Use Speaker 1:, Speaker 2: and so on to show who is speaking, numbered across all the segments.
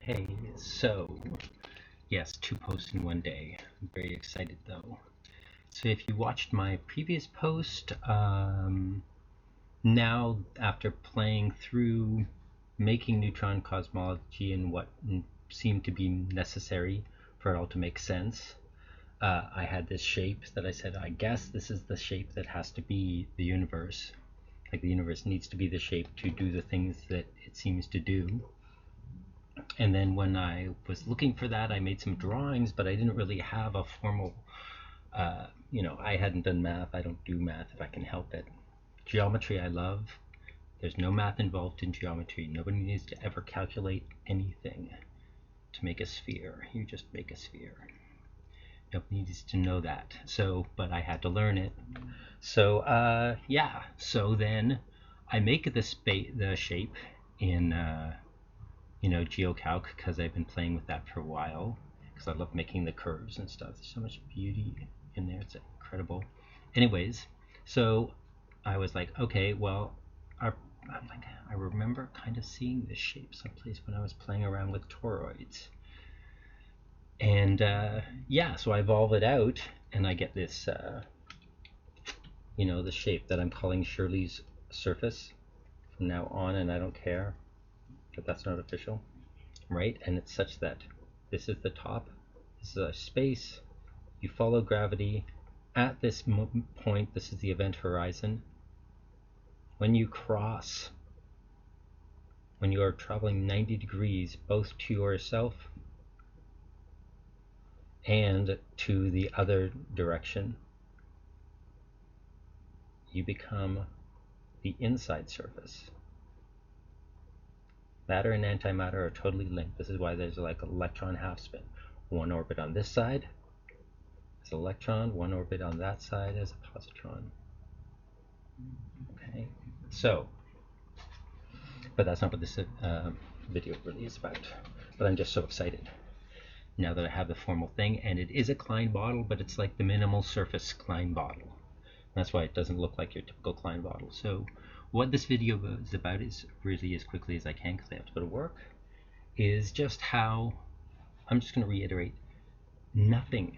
Speaker 1: Hey, so yes, 2 posts in one day. I'm very excited though. So if you watched my previous post, now after playing through making neutron cosmology and what seemed to be necessary for it all to make sense, I had this shape that I said, I guess this is the shape that has to be the universe. Like the universe needs to be the shape to do the things that it seems to do. And then when I was looking for that, I made some drawings, but I didn't really have a formal, I hadn't done math. I don't do math if I can help it. Geometry I love. There's no math involved in geometry. Nobody needs to ever calculate anything to make a sphere. You just make a sphere. Nobody needs to know that. So, but I had to learn it. So, yeah. So then I make the shape in GeoCalc, because I've been playing with that for a while, because I love making the curves and stuff. There's so much beauty in there. It's incredible. Anyways, so I was like, okay, well, I remember kind of seeing this shape someplace when I was playing around with toroids. And yeah, so I evolve it out, and I get this, the shape that I'm calling Shirley's surface from now on, and I don't care, but that's not official. Right? And it's such that this is the top, this is a space, you follow gravity. At this point, this is the event horizon. When you cross, when you are traveling 90 degrees, both to yourself and to the other direction, you become the inside surface. Matter and antimatter are totally linked. This is why there's like an electron half spin. One orbit on this side as an electron, one orbit on that side as a positron. Okay, so, but that's not what this video really is about. But I'm just so excited now that I have the formal thing, and it is a Klein bottle, but it's like the minimal surface Klein bottle. That's why it doesn't look like your typical Klein bottle. So what this video is about, is really as quickly as I can, because I have to go to work, is just how, I'm just going to reiterate, nothing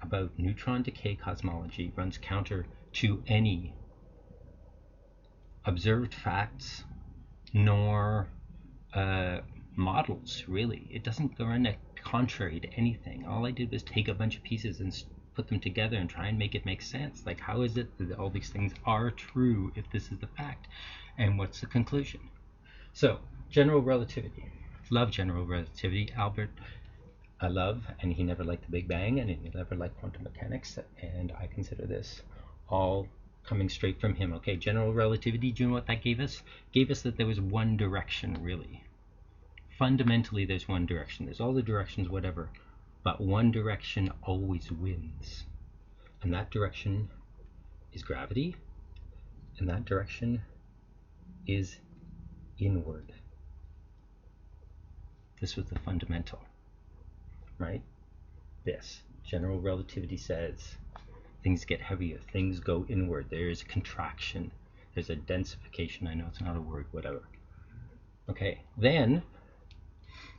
Speaker 1: about neutron decay cosmology runs counter to any observed facts, nor models, really. It doesn't run contrary to anything. All I did was take a bunch of pieces and put them together and try and make it make sense. Like, how is it that all these things are true if this is the fact? And what's the conclusion? So, general relativity. Love general relativity. Albert, I love, and he never liked the Big Bang, and he never liked quantum mechanics, and I consider this all coming straight from him. Okay, general relativity, do you know what that gave us? Gave us that there was one direction, really. Fundamentally, there's one direction. There's all the directions, whatever, but one direction always wins. And that direction is gravity, and that direction is inward. This was the fundamental, right? This. General relativity says things get heavier, things go inward, there's a contraction, there's a densification. I know it's not a word, whatever. Okay, then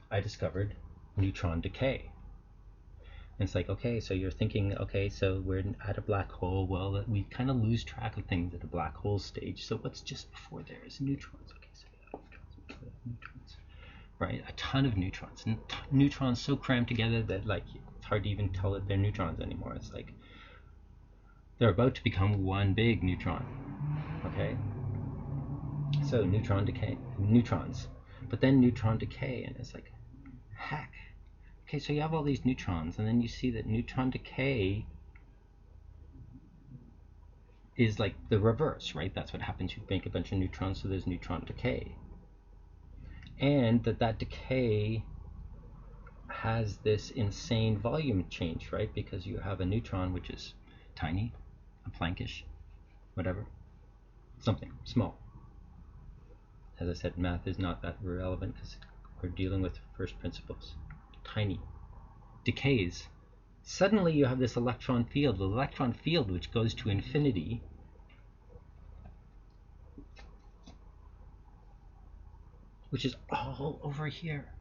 Speaker 1: I discovered neutron decay. And it's like, okay, so you're thinking, okay, so we're at a black hole. Well, we kind of lose track of things at a black hole stage. So what's just before there is neutrons. Okay, so we have neutrons, right? A ton of neutrons. Neutrons so crammed together that, like, it's hard to even tell that they're neutrons anymore. It's like they're about to become one big neutron. Okay, so neutron decay, neutrons, but then neutron decay, and it's like, heck. Okay, so you have all these neutrons, and then you see that neutron decay is like the reverse, right? That's what happens. You make a bunch of neutrons, so there's neutron decay. And that decay has this insane volume change, right? Because you have a neutron which is tiny, a Planckish, whatever, something small. As I said, math is not that relevant because we're dealing with first principles. Tiny. Decays. Suddenly you have this electron field, the electron field which goes to infinity, which is all over here.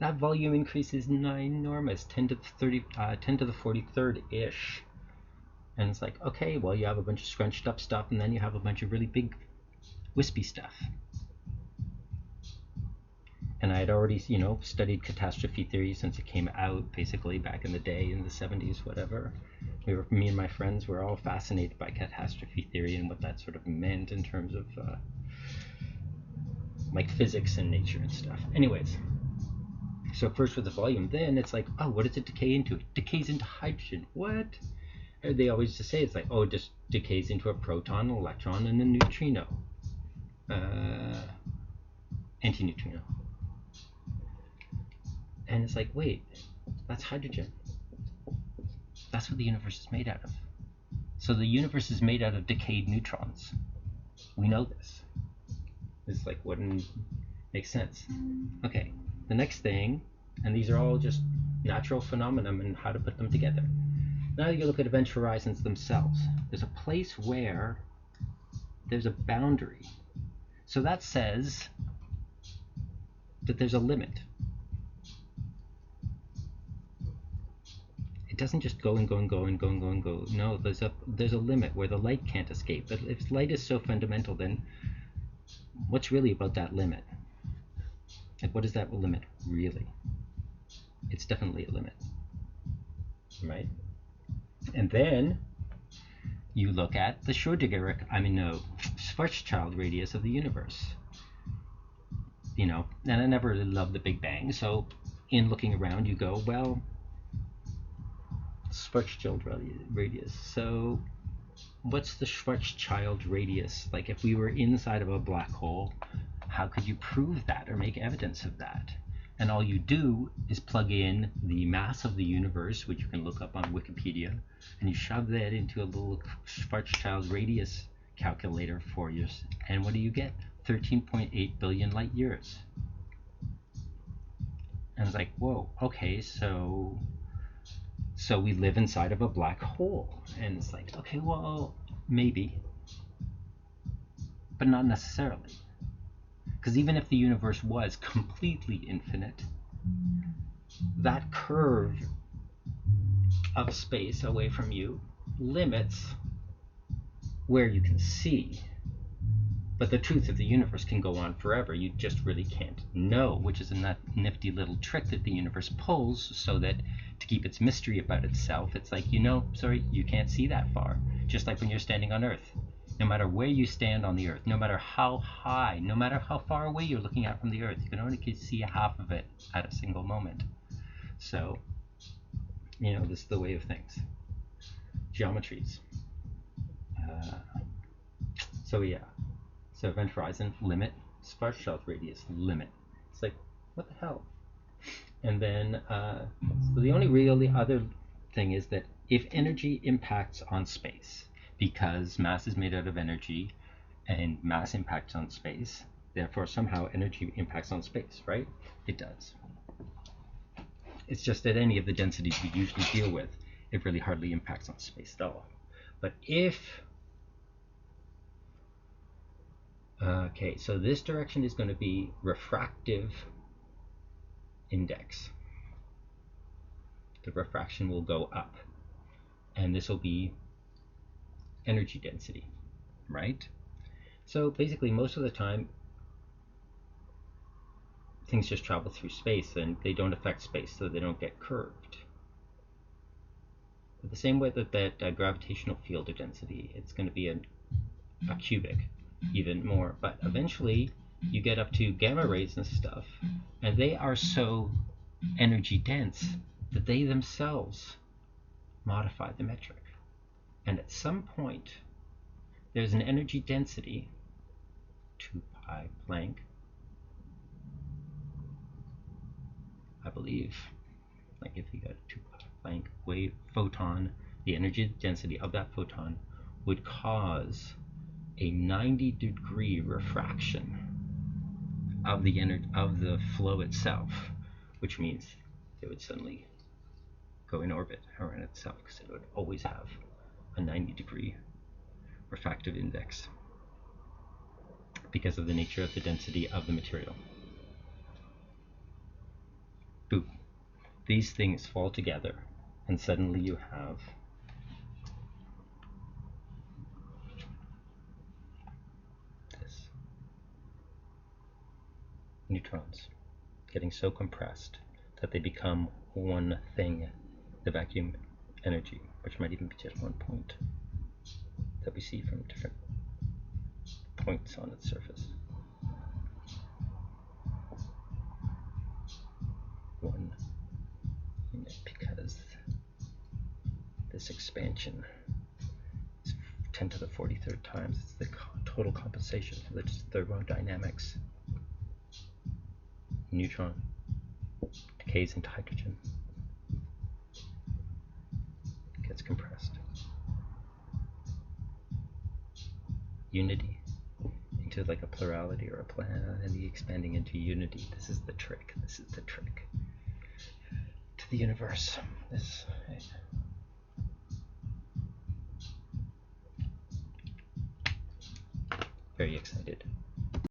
Speaker 1: that volume increase is enormous, 10 to the 30, 10 to the 43rd ish. And it's like, okay, well, you have a bunch of scrunched up stuff, and then you have a bunch of really big wispy stuff. And I had already, you know, studied catastrophe theory since it came out, basically back in the day, in the 70s, whatever. Me and my friends were all fascinated by catastrophe theory and what that sort of meant in terms of like physics and nature and stuff. Anyways, so first with the volume, then it's like, oh, what does it decay into? It decays into hydrogen. What? They always just say it's like, oh, it just decays into a proton, an electron, and a neutrino. Antineutrino. And it's like, wait, that's hydrogen. That's what the universe is made out of. So the universe is made out of decayed neutrons. We know this. It's like, wouldn't make sense. Okay, the next thing, and these are all just natural phenomena and how to put them together. Now you look at event horizons themselves. There's a place where there's a boundary. So that says that there's a limit. It doesn't just go and go and go and go and go and go. No, there's a limit where the light can't escape. But if light is so fundamental, then what's really about that limit? Like, what is that limit really? It's definitely a limit, right? And then you look at the Schwarzschild radius of the universe. You know, and I never really loved the Big Bang, so in looking around, you go, well, Schwarzschild radius. So what's the Schwarzschild radius? Like, if we were inside of a black hole, how could you prove that or make evidence of that? And all you do is plug in the mass of the universe, which you can look up on Wikipedia, and you shove that into a little Schwarzschild radius calculator for you, and what do you get? 13.8 billion light years. And it's like, whoa, okay, so we live inside of a black hole. And it's like, okay, well, maybe, but not necessarily. Because even if the universe was completely infinite, that curve of space away from you limits where you can see. But the truth of the universe can go on forever. You just really can't know, which is a nifty little trick that the universe pulls so that to keep its mystery about itself, it's like, you know, sorry, you can't see that far. Just like when you're standing on Earth. No matter where you stand on the Earth, no matter how high, no matter how far away you're looking out from the Earth, you can only see half of it at a single moment. So, you know, this is the way of things. Geometries. So yeah. So event horizon, limit. Schwarzschild radius, limit. It's like, what the hell? And then, so the only really other thing is that if energy impacts on space, because mass is made out of energy, and mass impacts on space, therefore somehow energy impacts on space, right? It does. It's just that any of the densities we usually deal with, it really hardly impacts on space at all. But if okay, so this direction is going to be refractive index. The refraction will go up, and this will be energy density, right? So basically, most of the time, things just travel through space, and they don't affect space, so they don't get curved. But the same way that gravitational field of density, it's going to be a cubic, even more. But eventually, you get up to gamma rays and stuff, and they are so energy dense that they themselves modify the metric. And at some point, there's an energy density, 2 pi Planck, I believe, like if you got a 2 pi Planck wave photon, the energy density of that photon would cause a 90-degree refraction of the flow itself, which means it would suddenly go in orbit around itself, because it would always have a 90-degree refractive index because of the nature of the density of the material. boom, these things fall together, and suddenly you have this. Neutrons getting so compressed that they become one thing, the vacuum energy, which might even be just one point that we see from different points on its surface. One unit, because this expansion is 10 to the 43rd times. It's the total compensation for the thermodynamics. Neutron decays into hydrogen, gets compressed. Unity into like a plurality or a plenty expanding into unity. This is the trick. This is the trick to the universe. This. Very excited.